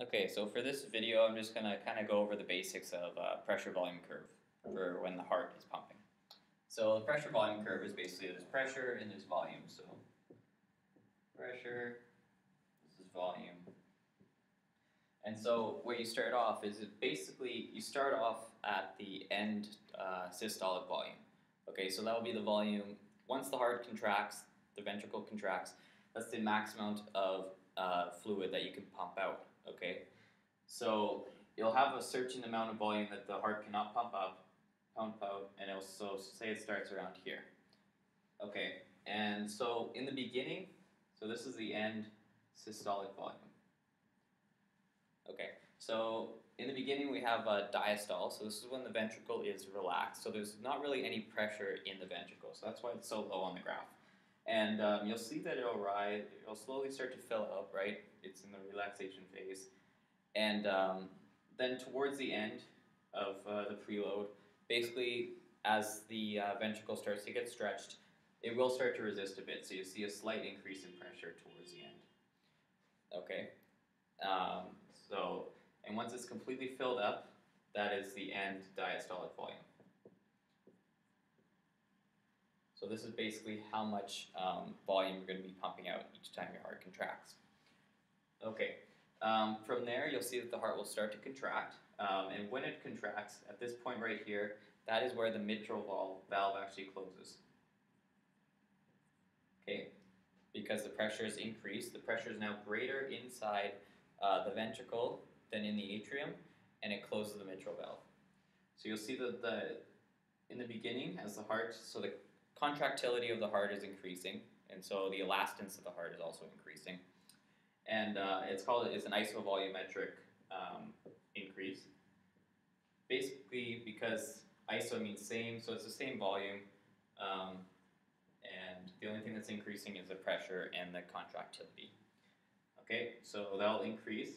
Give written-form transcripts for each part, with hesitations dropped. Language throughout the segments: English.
Okay, so for this video, I'm just going to kind of go over the basics of pressure volume curve for when the heart is pumping. So the pressure volume curve is basically there's pressure and there's volume. So pressure, this is volume. And so what you start off is basically you start off at the end systolic volume. Okay, so that will be the volume. Once the heart contracts, the ventricle contracts, that's the max amount of fluid that you can pump out. Okay, so you'll have a certain amount of volume that the heart cannot pump out, and it'll say it starts around here. Okay, and so in the beginning, so this is the end systolic volume. Okay, so in the beginning we have a diastole, so this is when the ventricle is relaxed, so there's not really any pressure in the ventricle, so that's why it's so low on the graph. And you'll see that it'll rise, it'll slowly start to fill up, right? It's in the relaxation phase. And then towards the end of the preload, basically as the ventricle starts to get stretched, it will start to resist a bit, so you see a slight increase in pressure towards the end. Okay, and once it's completely filled up, that is the end diastolic volume. So this is basically how much volume you're going to be pumping out each time your heart contracts. Okay, from there you'll see that the heart will start to contract, and when it contracts, at this point right here, that is where the mitral valve actually closes. Okay, because the pressure is increased, the pressure is now greater inside the ventricle than in the atrium, and it closes the mitral valve. So you'll see that in the beginning, as the heart, so the contractility of the heart is increasing, and so the elastance of the heart is also increasing. And it's an isovolumetric increase. Basically, because iso means same, so it's the same volume, and the only thing that's increasing is the pressure and the contractility. Okay, so that'll increase,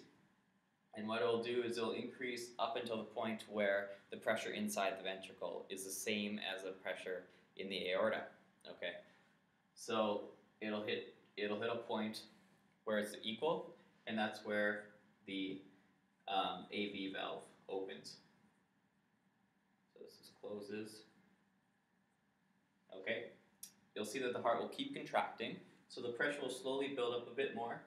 and what it'll do is it'll increase up until the point where the pressure inside the ventricle is the same as the pressure in the aorta. Okay, so it'll hit a point where it's equal, and that's where the AV valve opens. So this closes. Okay, you'll see that the heart will keep contracting, so the pressure will slowly build up a bit more,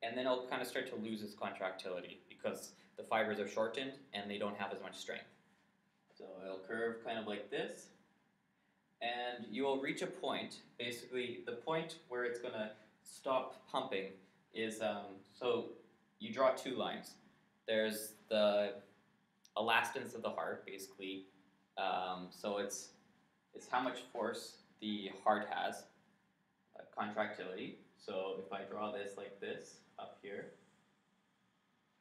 and then it'll kind of start to lose its contractility because the fibers are shortened and they don't have as much strength. So it'll curve kind of like this, and you will reach a point, basically the point where it's going to stop pumping is, so you draw two lines. There's the elastance of the heart, basically, so it's how much force the heart has, contractility. So if I draw this like this up here,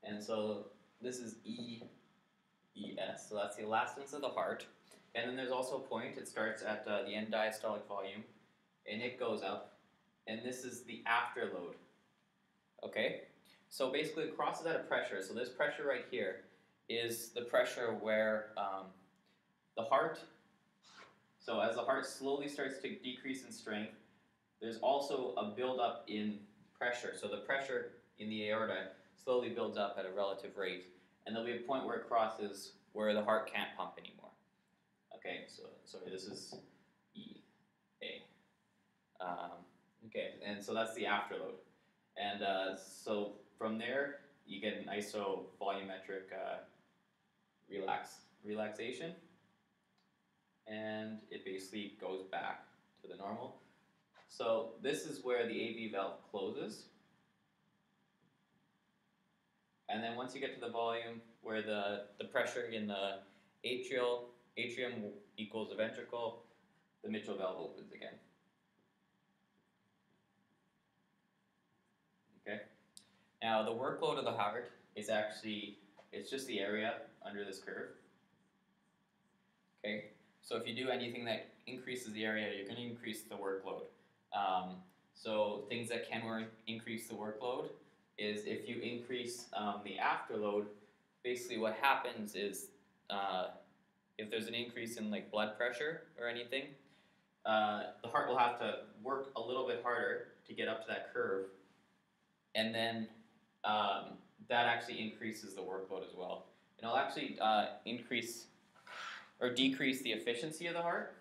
and so this is ES, so that's the elastance of the heart. And then there's also a point, it starts at the end diastolic volume, and it goes up, and this is the afterload. Okay, so basically it crosses at a pressure, so this pressure right here is the pressure where the heart, so as the heart slowly starts to decrease in strength, there's also a buildup in pressure, so the pressure in the aorta slowly builds up at a relative rate, and there'll be a point where it crosses where the heart can't pump anymore. Okay, so sorry, this is EA. Okay, and so that's the afterload. And so from there, you get an isovolumetric relaxation, and it basically goes back to the normal. So this is where the AV valve closes. And then once you get to the volume where the pressure in the atrium equals the ventricle, the mitral valve opens again. Okay. Now the workload of the heart is actually, it's just the area under this curve. Okay. So if you do anything that increases the area, you're going to increase the workload. So things that can increase the workload is if you increase the afterload, basically what happens is if there's an increase in like blood pressure or anything, the heart will have to work a little bit harder to get up to that curve, and then that actually increases the workload as well. And it'll actually increase or decrease the efficiency of the heart.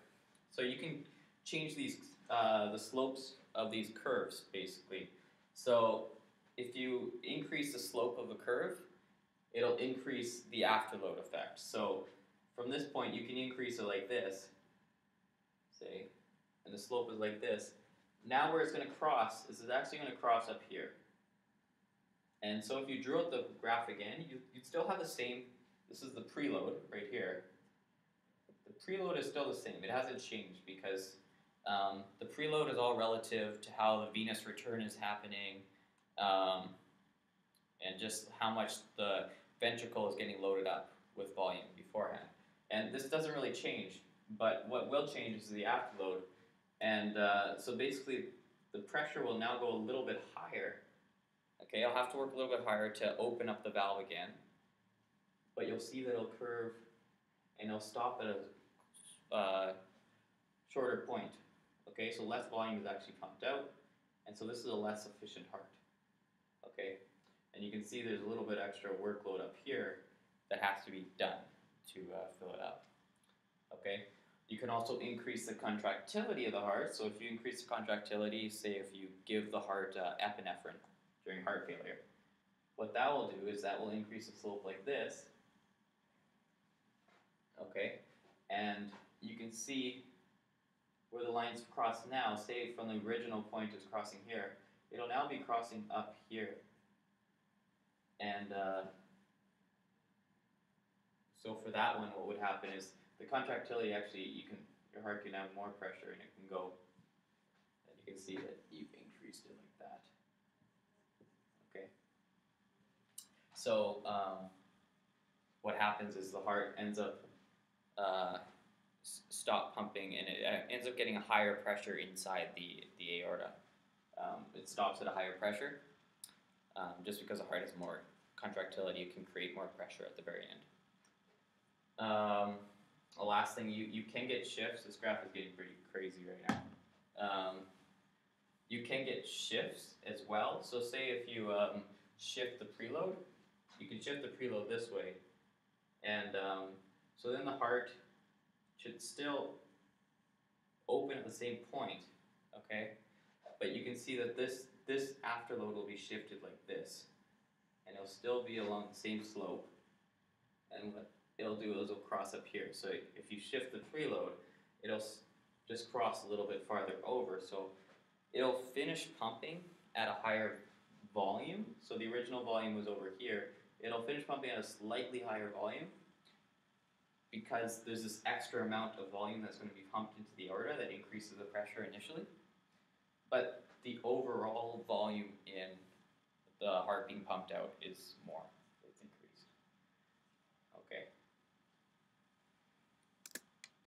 So you can change these the slopes of these curves basically. So if you increase the slope of a curve, it'll increase the afterload effect. So from this point, you can increase it like this, say, and the slope is like this. Now where it's going to cross is it's actually going to cross up here. And so if you drew out the graph again, you'd still have the same, this is the preload right here. The preload is still the same. It hasn't changed because the preload is all relative to how the venous return is happening and just how much the ventricle is getting loaded up with volume beforehand. And this doesn't really change, but what will change is the afterload. And so basically the pressure will now go a little bit higher. Okay, I'll have to work a little bit harder to open up the valve again, but you'll see that it'll curve and it'll stop at a shorter point. Okay, so less volume is actually pumped out, and so this is a less efficient heart. Okay, and you can see there's a little bit extra workload up here that has to be done to fill it up. Okay, you can also increase the contractility of the heart. So if you increase the contractility, say if you give the heart epinephrine during heart failure, what that will do is that will increase the slope like this. Okay, and you can see where the lines cross now, say from the original point is crossing here, it'll now be crossing up here. And so for that one, what would happen is the contractility actually, your heart can have more pressure and it can go, and you can see that you've increased it like that. Okay. So what happens is the heart ends up stop pumping, and it ends up getting a higher pressure inside the aorta. It stops at a higher pressure. Just because the heart has more contractility, it can create more pressure at the very end. The last thing, you can get shifts. This graph is getting pretty crazy right now. You can get shifts as well. So say if you shift the preload, you can shift the preload this way. And so then the heart should still open at the same point, okay? But you can see that this afterload will be shifted like this. And it'll still be along the same slope. And what it'll do is it'll cross up here. So if you shift the preload, it'll just cross a little bit farther over. So it'll finish pumping at a higher volume. So the original volume was over here. It'll finish pumping at a slightly higher volume because there's this extra amount of volume that's going to be pumped into the aorta that increases the pressure initially. But the overall volume in the heart being pumped out is more.